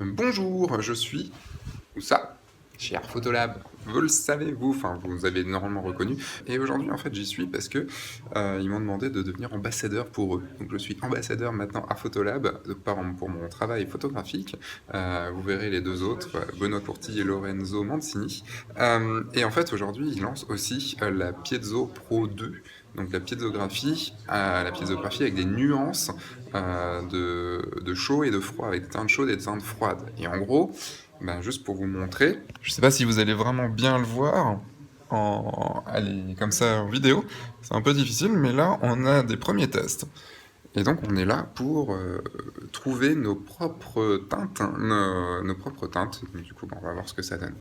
Bonjour, je suis où ça? Chez Art Photolab. Vous le savez vous, enfin vous avez normalement reconnu et aujourd'hui en fait j'y suis parce que, ils m'ont demandé de devenir ambassadeur pour eux. Donc je suis ambassadeur maintenant Art Photolab, de par pour mon travail photographique. Vous verrez les 2 autres, Benoît Courty et Lorenzo Mancini. Et en fait aujourd'hui ils lancent aussi, la Piezo Pro 2, donc la piézographie avec des nuances, de chaud et de froid, avec des teintes chaudes et des teintes froides. Et en gros, ben, juste pour vous montrer, je sais pas si vous allez vraiment bien le voir allez, comme ça en vidéo, c'est un peu difficile, mais là on a des premiers tests. Et donc on est là pour trouver nos propres teintes, hein, nos propres teintes. Donc, du coup, on va voir ce que ça donne.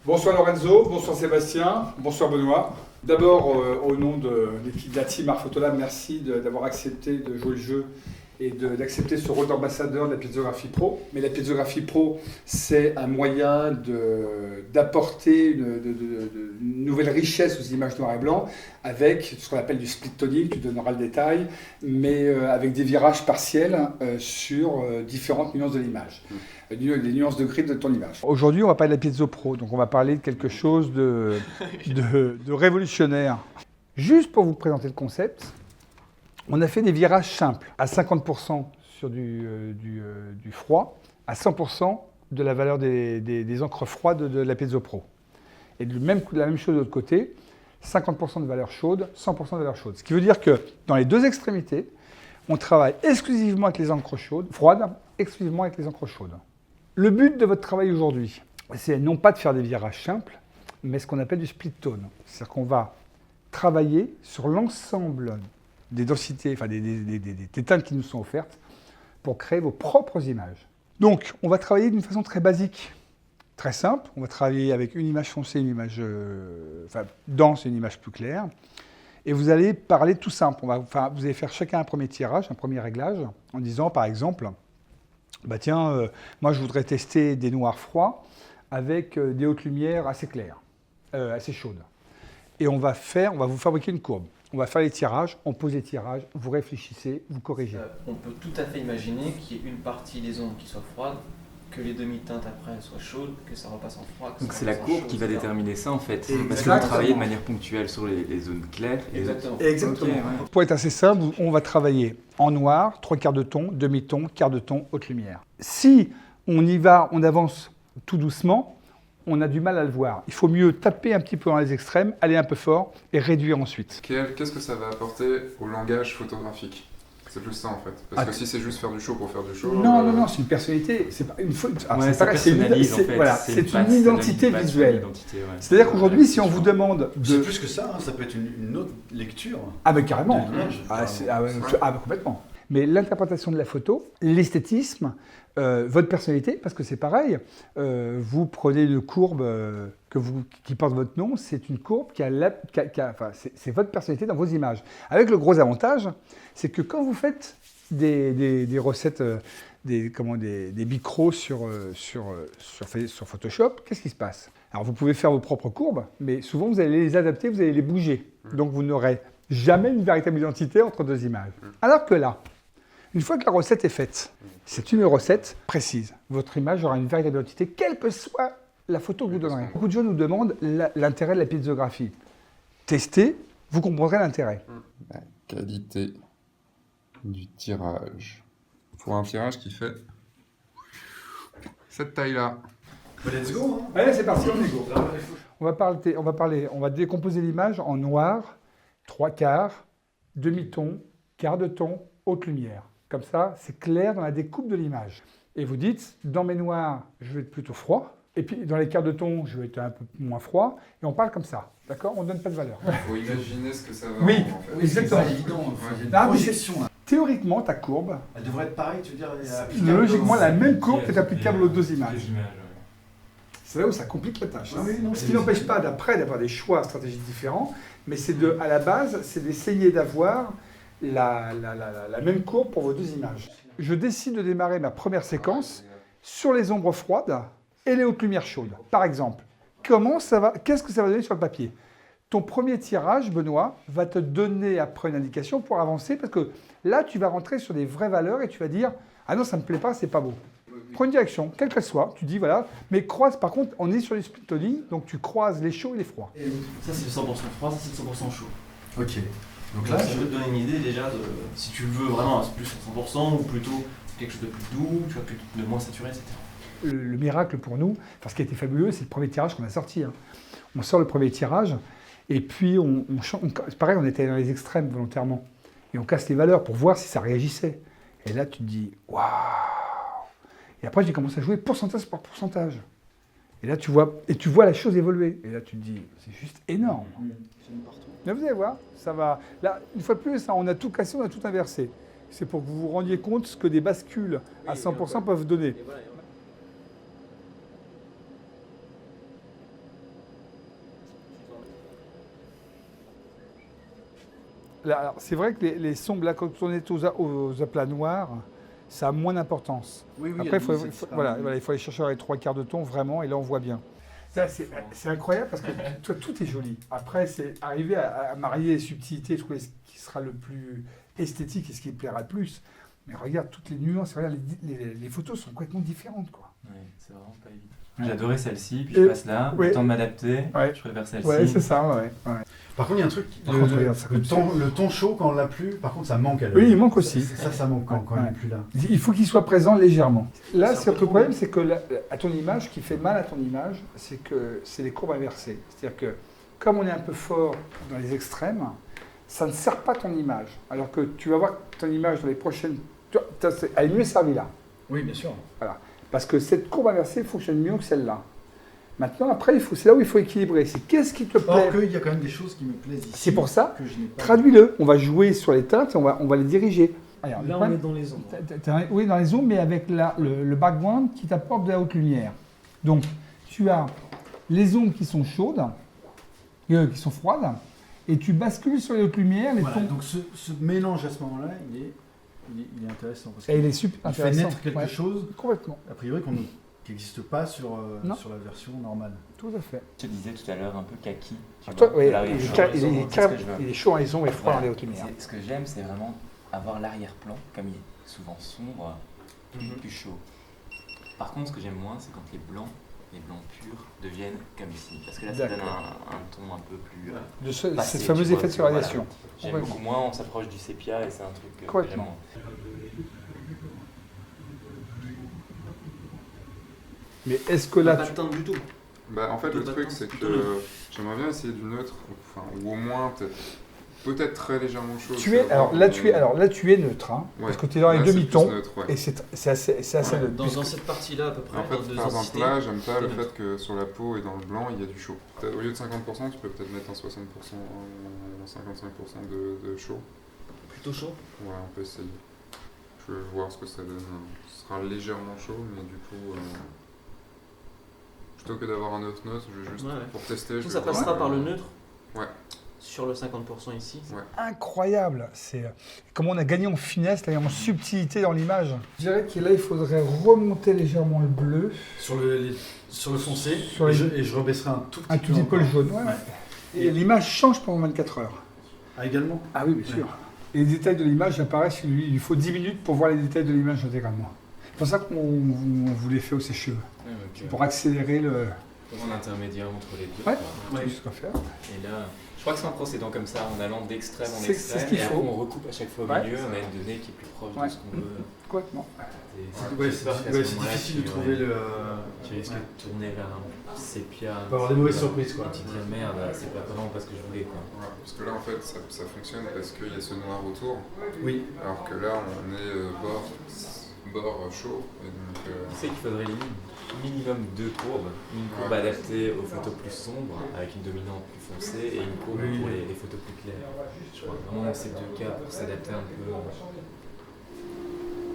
Bonsoir Lorenzo, bonsoir Sébastien, bonsoir Benoît. D'abord, au nom de l'équipe de la team Art Photolab, merci d'avoir accepté de jouer le jeu et d'accepter ce rôle d'ambassadeur de la Piezographie Pro. Mais la Piezographie Pro, c'est un moyen d'apporter une nouvelle richesse aux images noir et blanc avec ce qu'on appelle du split tonic, tu donneras le détail, mais avec des virages partiels sur différentes nuances de l'image. Des nuances de gris de ton image. Aujourd'hui, on va parler de la Piezo Pro, donc on va parler de quelque chose de révolutionnaire. Juste pour vous présenter le concept, on a fait des virages simples, à 50% sur du froid, à 100% de la valeur des encres froides de la Piezo Pro. Et la même chose de l'autre côté, 50% de valeur chaude, 100% de valeur chaude. Ce qui veut dire que dans les deux extrémités, on travaille exclusivement avec les encres froides, exclusivement avec les encres chaudes. Le but de votre travail aujourd'hui, c'est non pas de faire des virages simples, mais ce qu'on appelle du split tone. C'est-à-dire qu'on va travailler sur l'ensemble des densités, enfin des teintes qui nous sont offertes pour créer vos propres images. Donc, on va travailler d'une façon très basique, très simple. On va travailler avec une image foncée, une image dense et une image plus claire. Et vous allez parler tout simple. Vous allez faire chacun un premier tirage, un premier réglage, en disant par exemple, bah tiens, moi je voudrais tester des noirs froids avec des hautes lumières assez claires, assez chaudes. Et on va vous fabriquer une courbe. On va faire les tirages, on pose les tirages, vous réfléchissez, vous corrigez. On peut tout à fait imaginer qu'il y ait une partie des ombres qui soit froide, que les demi-teintes après soient chaudes, que ça repasse en froid. Donc c'est la courbe qui va déterminer ça en fait. Exactement. Parce que vous travaillez de manière ponctuelle sur les zones claires. Exactement. Exactement. Okay, ouais. Pour être assez simple, on va travailler en noir, 3/4 de ton, demi-ton, quart de ton, haute lumière. Si on y va, on avance tout doucement, on a du mal à le voir. Il faut mieux taper un petit peu dans les extrêmes, aller un peu fort et réduire ensuite. Qu'est-ce que ça va apporter au langage photographique? C'est plus ça en fait. Parce que si c'est juste faire du show pour faire du show... Non, c'est une personnalité. C'est pas une fois. Ouais, ça personnalise en fait. Voilà, c'est une identité visuelle. C'est-à-dire qu'aujourd'hui, si on vous demande de... C'est plus que ça, hein, ça peut être une autre lecture. Ah ben carrément. De l'image. Complètement. Mais l'interprétation de la photo, l'esthétisme, votre personnalité, parce que c'est pareil, vous prenez une courbe qui porte votre nom, c'est une courbe c'est votre personnalité dans vos images. Avec le gros avantage, c'est que quand vous faites des recettes, des micros sur Photoshop, qu'est-ce qui se passe? Alors vous pouvez faire vos propres courbes, mais souvent vous allez les adapter, vous allez les bouger. Donc vous n'aurez jamais une véritable identité entre deux images. Alors que là, une fois que la recette est faite, c'est une recette précise. Votre image aura une véritable identité, quelle que soit la photo que vous donnerez. Beaucoup de gens nous demandent l'intérêt de la piezographie. Testez, vous comprendrez l'intérêt. La qualité du tirage. Pour un tirage qui fait cette taille-là. Let's go, hein. Allez, c'est parti, on est go. On va décomposer l'image en noir, 3/4, demi-ton, quart de ton, haute lumière. Comme ça, c'est clair dans la découpe de l'image. Et vous dites, dans mes noirs, je vais être plutôt froid. Et puis, dans les quarts de ton, je vais être un peu moins froid. Et on parle comme ça. D'accord? On ne donne pas de valeur. Il faut imaginer ce que ça va Oui, rendre, en fait. exactement. C'est pas évident, il y a une Ah, mais projection, là. Théoriquement, ta courbe, Elle devrait être pareille, tu veux dire, logiquement, la même courbe est applicable aux deux images. C'est là où ça complique la tâche. Ah oui, non, Ce qui n'empêche pas d'avoir des choix stratégiques différents, mais à la base, c'est d'essayer d'avoir la même courbe pour vos deux images. Je décide de démarrer ma première séquence sur les ombres froides et les hautes lumières chaudes. Par exemple, qu'est-ce que ça va donner sur le papier? ton premier tirage, Benoît, va te donner après une indication pour avancer parce que là, tu vas rentrer sur des vraies valeurs et tu vas dire « Ah non, ça ne me plaît pas, c'est pas beau ». Prends une direction, quelle qu'elle soit, tu dis voilà, mais croise, par contre, on est sur les splitonis, donc tu croises les chauds et les froids. Et ça c'est 100% froid, ça c'est 100% chaud. Ok. Donc Donc là, là, je vais te donner une idée déjà de si tu veux vraiment plus 100% ou plutôt quelque chose de plus doux, tu vois, de moins saturé, etc. Le miracle pour nous, enfin, ce qui a été fabuleux, c'est le premier tirage qu'on a sorti. Hein. On sort le premier tirage et puis c'est pareil, on était dans les extrêmes volontairement. Et on casse les valeurs pour voir si ça réagissait. Et là, tu te dis waouh. Et après, j'ai commencé à jouer pourcentage par pourcentage. Et là, tu vois la chose évoluer. Et là, tu te dis, c'est juste énorme. Mais vous allez voir, ça va. Là, une fois de plus, hein, on a tout cassé, on a tout inversé. C'est pour que vous vous rendiez compte ce que des bascules à 100% peuvent donner. Là, alors, c'est vrai que les sombres, là, quand on est aux aplats noirs, ça a moins d'importance. oui, Après, il faut aller chercher les 3/4 de ton vraiment, et là, on voit bien. Ça, c'est incroyable parce que toi, tout est joli. Après, c'est arriver à marier les subtilités, trouver ce qui sera le plus esthétique et ce qui plaira le plus. Mais regarde toutes les nuances, regarde, les photos sont complètement différentes, quoi. Ouais, c'est vraiment pas évident. Ouais. J'ai adoré celle-ci, puis Et- je passe là, ouais. le temps de m'adapter, Ouais. je préfère celle-ci. Ouais, c'est ça, ouais. Par contre, il y a un truc, Par contre, regarde, ça le comme ton chaud, quand on l'a plus, par contre, ça manque à l'œil. Oui, il manque aussi. Ça manque quand il n'est plus là. Il faut qu'il soit présent légèrement. Là, C'est un peu le problème, trop. c'est que à ton image, ce qui fait mal à ton image, c'est que c'est les courbes inversées. C'est-à-dire que comme on est un peu fort dans les extrêmes, ça ne sert pas ton image. Alors que tu vas voir ton image dans les prochaines... Elle est mieux servie là. Oui, bien sûr. Parce que cette courbe inversée fonctionne mieux que celle-là. Maintenant, après, c'est là où il faut équilibrer. C'est qu'est-ce qui te plaît. Or qu'il y a quand même des choses qui me plaisent ici. C'est pour ça, que je n'ai pas. traduis-le. On va jouer sur les teintes et on va les diriger. Alors, le Là, on problème- est dans les ombres. Oui, dans les zooms, mais avec le background qui t'apporte de la haute lumière. Donc, tu as les ombres qui sont chaudes, qui sont froides, et tu bascules sur les hautes lumières, les Voilà, tons. donc ce mélange à ce moment-là, il est intéressant. Parce Et il est super il fait intéressant. naître quelque Ouais, chose, complètement, a priori, qui n'existe pas sur Non. la version normale. tout à fait. Je te disais tout à l'heure un peu kaki. Tu Toi, vois, ouais, l'arrière-plan. il est C'est ce que je veux. il est chaud en les ombres et froid Voilà. dans les hautes lumières. Ce que j'aime, c'est vraiment avoir l'arrière-plan, comme il est souvent sombre, plus chaud. Par contre, ce que j'aime moins, c'est quand les blancs purs deviennent comme ici. Parce que là, ça donne un ton un peu plus... passé, Cette fameuse tu vois, effet de voilà. solarisation. J'aime Complètement. beaucoup moins, on s'approche du sépia et c'est un truc que j'aime Complètement. moins. Mais est-ce que là, Pas de teinte du tout. Bah, en fait, le Plutôt truc, pas c'est plutôt que j'aimerais bien essayer du neutre, enfin, ou au moins peut-être très légèrement chaud. alors là, tu es neutre, hein, Ouais. parce que tu es dans les Là, c'est demi-tons, plus neutre, ouais. et c'est assez neutre. Dans cette partie-là, à peu près, En dans fait, deux par exemple, densités. là, j'aime pas le c'est fait que sur la peau et dans le blanc, il y a du chaud. Au lieu de 50%, tu peux peut-être mettre un 60%, 55% de chaud. Plutôt chaud. Ouais, on peut essayer. Je veux voir ce que ça donne. Ce sera légèrement chaud, mais du coup, plutôt que d'avoir un neutre, je vais juste, Ouais. pour tester, je Tout vais ça voir, passera par le neutre. Ouais. Sur le 50% ici. Incroyable. C'est comment on a gagné en finesse, là, et en subtilité dans l'image. Je dirais que là, il faudrait remonter légèrement le bleu, Sur le foncé, Sur les- et je rebaisserai un tout petit un tout petit peu le encore. jaune. Ouais. Et l'image change pendant 24 heures. Ah, également. Ah oui, bien sûr. Et les détails de l'image apparaissent, il lui faut 10 minutes pour voir les détails de l'image intégralement. C'est pour ça qu'on vous les fait au sèche-cheveux, pour accélérer le... Un intermédiaire entre les deux. Ouais. quoi. tout ce qu'on fait. Et là, je crois que c'est en procédant comme ça, en allant d'extrême en C'est extrême, ce qu'il et après faut. on recoupe à chaque fois au Ouais. milieu, on a une donnée qui est plus proche Ouais. de ce qu'on veut. Complètement. Ouais, c'est difficile de trouver le. Tu risques de tourner vers un sépia. On peut avoir des mauvaises surprises, quoi. Et tu te dis merde, c'est pas vraiment parce que je voulais quoi. Ouais, parce que là, en fait, ça fonctionne parce qu'il y a ce noir autour, Oui. alors que là, on est bord chaud. Et donc, Tu sais qu'il faudrait minimum deux courbes. Une courbe Ouais. adaptée aux photos plus sombres, avec une dominante plus foncée, et une courbe Oui. pour les photos plus claires. Je crois vraiment dans ces deux cas pour s'adapter un peu.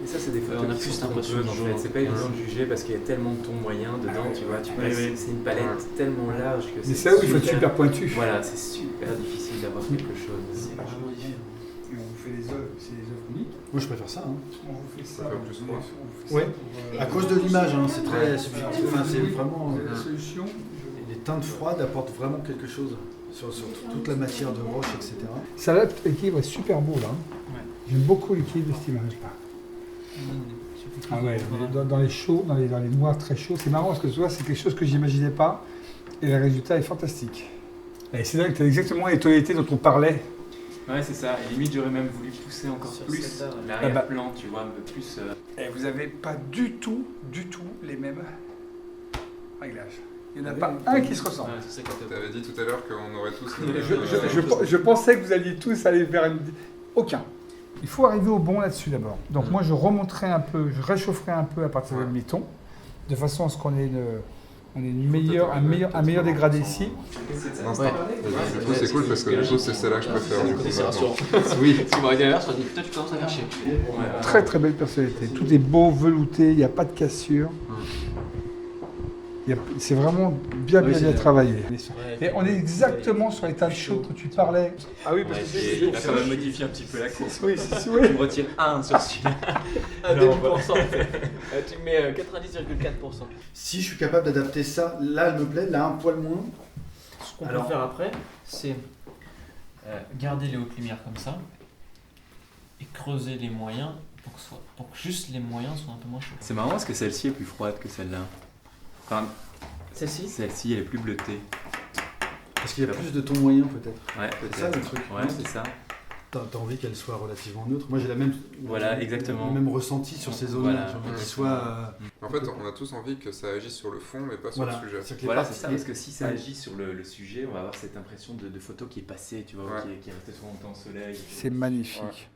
Et ça, c'est des photos on a qui plus sont l'impression trompeuses, de en jouer. fait. C'est pas évident de juger parce qu'il y a tellement de tons moyens dedans, tu vois. C'est une palette tellement large que Mais c'est là où il faut être super pointu. Voilà, c'est super difficile d'avoir quelque chose. C'est vraiment différent. Et on vous fait les œuvres, c'est les œuvres uniques. Moi, je préfère ça. Hein. On vous fait ça. Ça fait plus froid. Ouais. À cause de l'image, hein, c'est très subjectif. Enfin, c'est vraiment. La solution, Les teintes froides apportent vraiment quelque chose. sur toute la matière de roche, etc. Ça là, l'équilibre est super beau là. Ouais. J'aime beaucoup l'équilibre de cette image là. Ah ouais, dans les chauds, dans les noirs très chauds, c'est marrant parce que tu vois, c'est quelque chose que j'imaginais pas et le résultat est fantastique. Et c'est là que tu as exactement les tonalités dont on parlait. Ouais, c'est ça. Et limite, j'aurais même voulu pousser encore Sur plus cette heure, l'arrière-plan, tu vois, un peu plus. Et vous n'avez pas du tout les mêmes réglages. Il n'y en a Oui, pas un qui se ressemble. Ouais, c'est ça qui Tu avais dit tout à l'heure qu'on aurait tous Je pensais que vous alliez tous aller vers une... Aucun. Il faut arriver au bon là-dessus d'abord. Donc moi, je remonterai un peu, je réchaufferai un peu à partir de demi-ton, de façon à ce qu'on ait un meilleur dégradé ici. Non, Ouais. du coup, c'est cool parce que du coup, c'est celle-là que je préfère. Du coup, C'est maintenant. rassurant. Oui. Parce qu'il m'aurait dit l'inverse, je me dis putain, tu commences à faire chier. Très très belle personnalité. Tout est beau, velouté, il n'y a pas de cassure. C'est vraiment bien travaillé. Et on est exactement sur les teintes chaudes que tu parlais. Ah oui, parce que Là, ça va modifier un petit peu la course. oui, Tu me retires 1 sur celui-là. Un Non, demi-pourcent. Tu mets 90,4%. Si je suis capable d'adapter ça, là elle me plaît, là un poil moins. Ce qu'on peut Alors- faire après, c'est garder les hautes lumières comme ça et creuser les moyens pour que juste les moyens soient un peu moins chauds. C'est marrant parce que celle-ci est plus froide que celle-là. Enfin, Celle-ci celle-ci, elle est plus bleutée. Parce qu'il y a plus de ton moyen peut-être. Ouais, C'est ça peut-être. le truc. Ouais, c'est ça. T'as envie qu'elle soit relativement neutre. Moi j'ai la même. Voilà, exactement. Le même ressenti sur ces zones. Voilà. J'ai envie qu'il soit. En fait, on a tous envie que ça agisse sur le fond, mais pas sur Voilà. le sujet. C'est-à-dire que les Voilà, parties- c'est ça, parce que si ça Ouais. agit sur le sujet, on va avoir cette impression de photo qui est passée, tu vois, Ouais. qui est restée trop longtemps au soleil. c'est magnifique.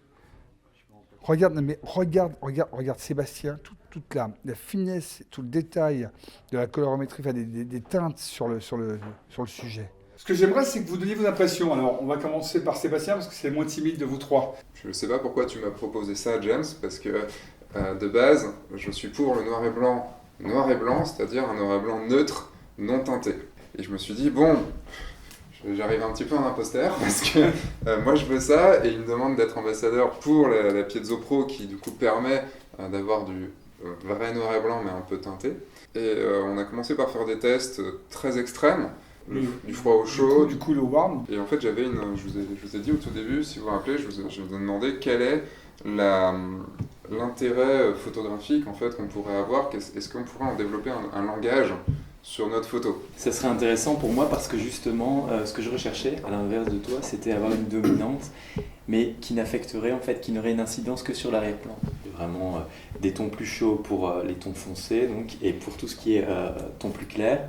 Regarde, non, mais regarde Sébastien, toute la finesse, tout le détail de la colorimétrie, enfin, des teintes sur le sujet. Ce que j'aimerais, c'est que vous donniez vos impressions. Alors, on va commencer par Sébastien, parce que c'est le moins timide de vous trois. Je ne sais pas pourquoi tu m'as proposé ça, James, parce que de base, je suis pour le noir et blanc, c'est-à-dire un noir et blanc neutre, non teinté. Et je me suis dit, bon, j'arrive un petit peu en imposteur, parce que moi je veux ça, et il me demande d'être ambassadeur pour la Piezo Pro, qui du coup permet d'avoir du vrai noir et blanc, mais un peu teinté. Et on a commencé par faire des tests très extrêmes, du froid au chaud, Du coup, le warm. et en fait, je vous ai dit au tout début, si vous vous rappelez, je vous ai demandé quel est l'intérêt photographique en fait qu'on pourrait avoir. Est-ce qu'on pourrait en développer un langage sur notre photo? Ça serait intéressant pour moi parce que justement, ce que je recherchais, à l'inverse de toi, c'était avoir une dominante, mais qui n'affecterait en fait, qui n'aurait une incidence que sur l'arrière-plan. Vraiment des tons plus chauds pour les tons foncés, donc, et pour tout ce qui est tons plus clairs,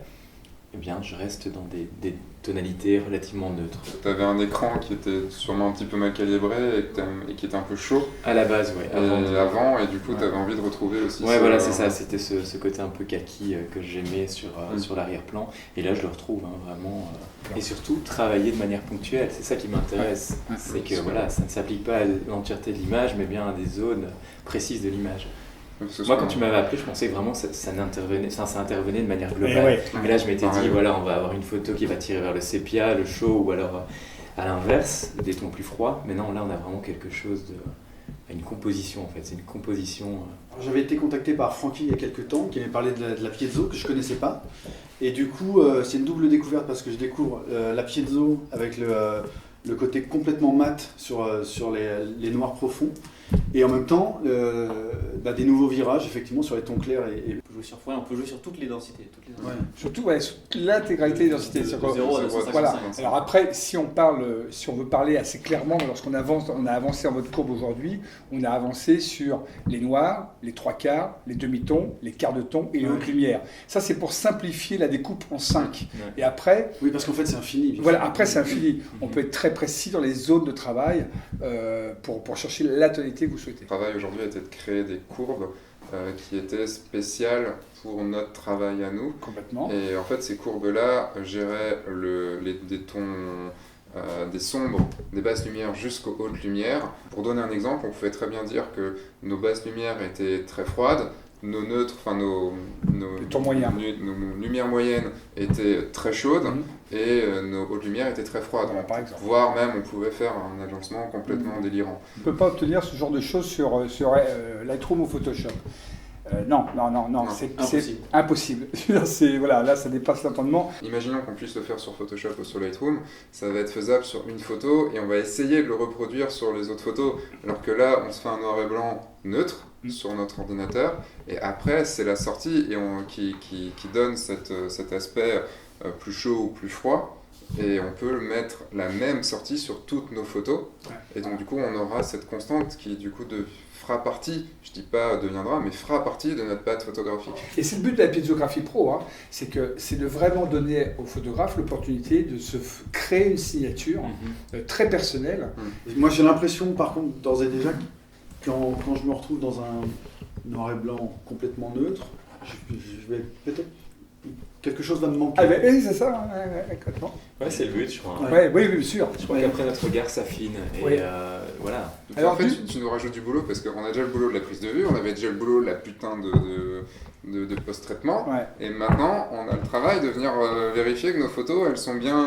eh bien, je reste dans des tonalités relativement neutres. Tu avais un écran qui était sûrement un petit peu mal calibré et qui était un peu chaud À la base, oui. avant, et du coup, Ouais. tu avais envie de retrouver aussi Ouais, voilà, c'est ça. C'était ce côté un peu kaki que j'aimais sur l'arrière-plan. Et là, je le retrouve vraiment. Et surtout, travailler de manière ponctuelle. C'est ça qui m'intéresse. C'est que voilà, ça ne s'applique pas à l'entièreté de l'image, mais bien à des zones précises de l'image. Moi, quand tu m'avais appelé, je pensais que vraiment ça intervenait de manière globale. Et là, je m'étais dit, voilà, on va avoir une photo qui va tirer vers le sépia, le chaud, ou alors à l'inverse, des tons plus froids. Mais non, là, on a vraiment quelque chose une composition en fait. C'est une composition. J'avais été contacté par Francky il y a quelques temps, qui m'avait parlé de la Piezo, que je connaissais pas. Et du coup, c'est une double découverte parce que je découvre la Piezo avec le côté complètement mat sur les noirs profonds. Et en même temps, des nouveaux virages, effectivement, sur les tons clairs. On peut jouer sur froid, on peut jouer sur toutes les densités. Surtout, sur l'intégralité des densités. De 0 à 255. Voilà. Alors après, si on veut parler assez clairement, lorsqu'on on a avancé en mode courbe aujourd'hui, on a avancé sur les noirs, les trois quarts, les demi-tons, les quarts de ton et les hautes lumières. Ça, c'est pour simplifier la découpe en 5. Ouais. Et après, Oui, parce qu'en fait, c'est infini. voilà, après c'est infini. On peut être très précis dans les zones de travail pour chercher la tonalité que vous souhaitez. Le travail aujourd'hui était de créer des courbes qui étaient spéciales pour notre travail à nous. Complètement. Et en fait, ces courbes-là géraient des tons, des sombres, des basses lumières jusqu'aux hautes lumières. Pour donner un exemple, on pouvait très bien dire que nos basses lumières étaient très froides, nos neutres, enfin nos tons moyens. nos lumières moyennes étaient très chaudes et nos hautes lumières étaient très froides. Voilà, par exemple. Voire même, on pouvait faire un agencement complètement délirant. On ne peut pas obtenir ce genre de choses sur Lightroom ou Photoshop. Non, c'est impossible. Voilà, là, ça dépasse l'entendement. Imaginons qu'on puisse le faire sur Photoshop ou sur Lightroom, ça va être faisable sur une photo et on va essayer de le reproduire sur les autres photos. Alors que là, on se fait un noir et blanc neutre sur notre ordinateur et après, c'est la sortie qui donne cet aspect plus chaud ou plus froid. Et on peut mettre la même sortie sur toutes nos photos. Et donc du coup, on aura cette constante qui du coup fera partie, je dis pas deviendra, mais fera partie de notre patte photographique. Et c'est le but de la piezographie pro, hein, c'est de vraiment donner au photographe l'opportunité de se créer une signature très personnelle. Et moi j'ai l'impression par contre d'ores et déjà quand je me retrouve dans un noir et blanc complètement neutre, je vais peut-être quelque chose va me manquer. Ah ben, oui, c'est ça, complètement. Ouais, c'est le but, je crois. Oui, bien sûr. Je crois qu'après notre regard s'affine et voilà. Donc, alors, en fait, tu nous rajoutes du boulot parce qu'on a déjà le boulot de la prise de vue, on avait déjà le boulot de la putain de post-traitement, et maintenant on a le travail de venir vérifier que nos photos elles sont bien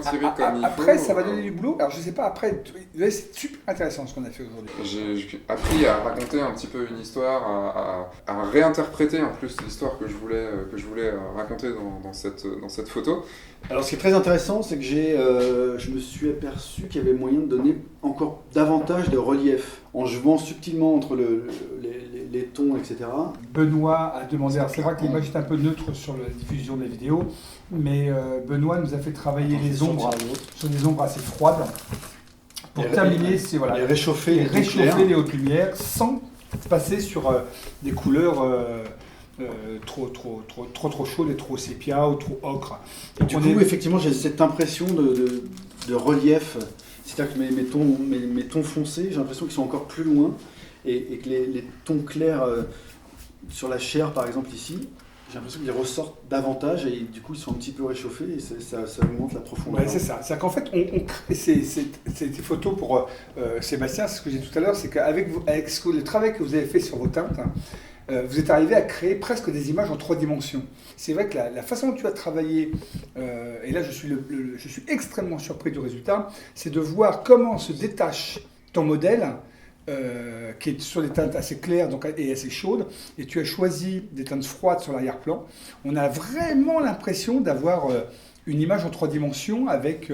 tirées comme il faut. Après, ça va donner du boulot. Alors je sais pas, après, c'est super intéressant ce qu'on a fait aujourd'hui. J'ai appris à raconter un petit peu une histoire, à réinterpréter en plus l'histoire que je voulais raconter dans cette photo. Alors ce qui est très intéressant, c'est que je me suis aperçu qu'il y avait moyen de donner encore davantage de relief en jouant subtilement entre les tons, etc. Benoît a demandé, alors c'est vrai que l'image est un peu neutre sur la diffusion des vidéos, mais Benoît nous a fait travailler les ombres sur des ombres assez froides pour terminer, et réchauffer les hautes lumières sans passer sur des couleurs trop chaudes et trop sépia ou trop ocre. Et du coup, effectivement, j'ai cette impression de relief. C'est-à-dire que mes tons foncés, j'ai l'impression qu'ils sont encore plus loin et que les tons clairs sur la chair, par exemple ici, j'ai l'impression qu'ils ressortent davantage et du coup ils sont un petit peu réchauffés et ça augmente la profondeur. Ouais, c'est ça. C'est qu'en fait, on crée ces photos pour Sébastien, c'est ce que j'ai dit tout à l'heure, c'est qu'avec le travail que vous avez fait sur vos teintes, vous êtes arrivé à créer presque des images en 3 dimensions. C'est vrai que la façon dont tu as travaillé, et là je suis extrêmement surpris du résultat, c'est de voir comment se détache ton modèle, qui est sur des teintes assez claires et assez chaudes, et tu as choisi des teintes froides sur l'arrière-plan. On a vraiment l'impression d'avoir une image en 3 dimensions avec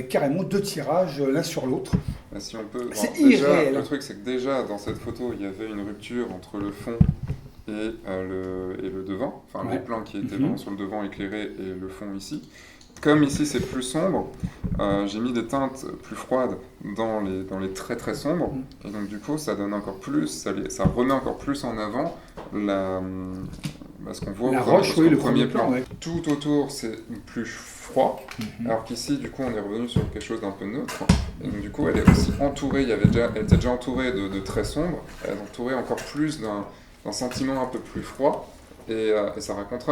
carrément 2 tirages l'un sur l'autre. Si on peut, c'est irréel. Le truc, c'est que déjà dans cette photo, il y avait une rupture entre le fond et le devant, enfin les plans qui étaient vraiment sur le devant éclairé et le fond ici. Comme ici c'est plus sombre, j'ai mis des teintes plus froides dans les très très sombres, et donc du coup ça donne encore plus, ça remet encore plus en avant ce qu'on voit la roche, le premier plan. Tout autour c'est plus froid, alors qu'ici du coup on est revenu sur quelque chose d'un peu neutre, et donc du coup elle est aussi entourée, elle était déjà entourée de très sombres, elle est entourée encore plus d'un sentiment un peu plus froid. Et ça raconte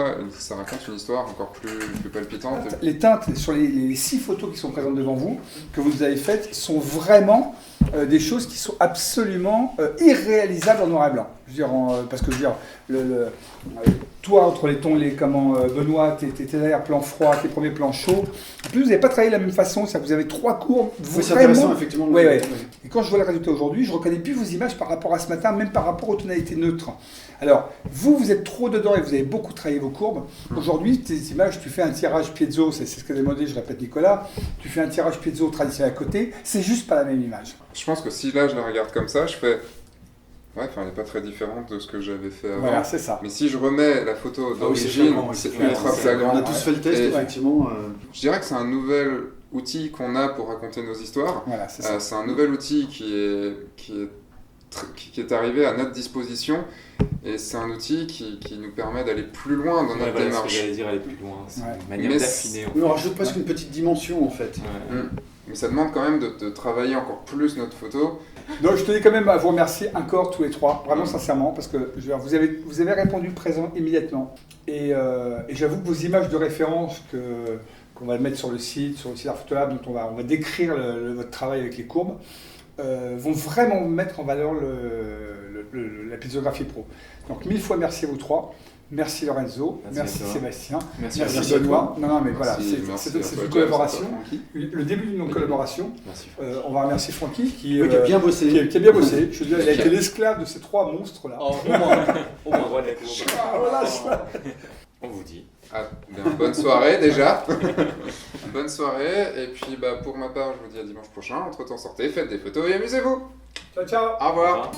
une histoire encore plus palpitante. Les teintes sur les 6 photos qui sont présentes devant vous, que vous avez faites, sont vraiment des choses qui sont absolument irréalisables en noir et blanc. Je veux dire, parce que je veux dire, toi, entre les tons, Benoît, tes arrière-plans froids, tes premiers plans chauds, en plus vous n'avez pas travaillé de la même façon, c'est-à-dire que vous avez 3 courbes. C'est intéressant, effectivement. Ouais. Et quand je vois le résultat aujourd'hui, je ne reconnais plus vos images par rapport à ce matin, même par rapport aux tonalités neutres. Alors, vous êtes trop dedans et vous avez beaucoup travaillé vos courbes. Aujourd'hui, tes images, tu fais un tirage piezo, c'est ce que j'ai demandé, je répète Nicolas, tu fais un tirage piezo traditionnel à côté, c'est juste pas la même image. Je pense que si là je la regarde comme ça, je fais... elle n'est pas très différente de ce que j'avais fait avant. Voilà, c'est ça. Mais si je remets la photo d'origine, c'est ultra flagrant. On a tous fait le test, effectivement. Je dirais que c'est un nouvel outil qu'on a pour raconter nos histoires. Voilà, c'est ça. C'est un nouvel outil qui est arrivé à notre disposition, et c'est un outil qui nous permet d'aller plus loin dans notre démarche. J'allais dire aller plus loin, c'est une manière d'affiner. On rajoute presque une petite dimension en fait. Mais ça demande quand même de travailler encore plus notre photo. Donc je tenais quand même à vous remercier encore tous les 3, vraiment sincèrement, parce que vous avez répondu présent immédiatement. Et j'avoue que vos images de référence qu'on va mettre sur le site Art Photolab, dont on va décrire votre travail avec les courbes, vont vraiment mettre en valeur la piezographie pro. Donc 1000 fois merci à vous 3. Merci Lorenzo, Merci merci à toi. Sébastien, Merci, merci à toi. Benoît. Non, mais voilà, Merci, merci à c'est toi, une toi, collaboration. Francky. Le début d'une collaboration. Merci. On va remercier Francky qui, Oui, qui a bien bossé. qui a bien bossé. Je veux dire, il a été l'esclave de ces trois monstres là. Oh, au moins. Au moins. Ah, voilà, ça. On vous dit. Ah, bien, bonne soirée déjà. Bonne soirée. Et puis pour ma part, je vous dis à dimanche prochain. Entre temps, sortez, faites des photos et amusez-vous. Ciao, ciao. Au revoir. Au revoir.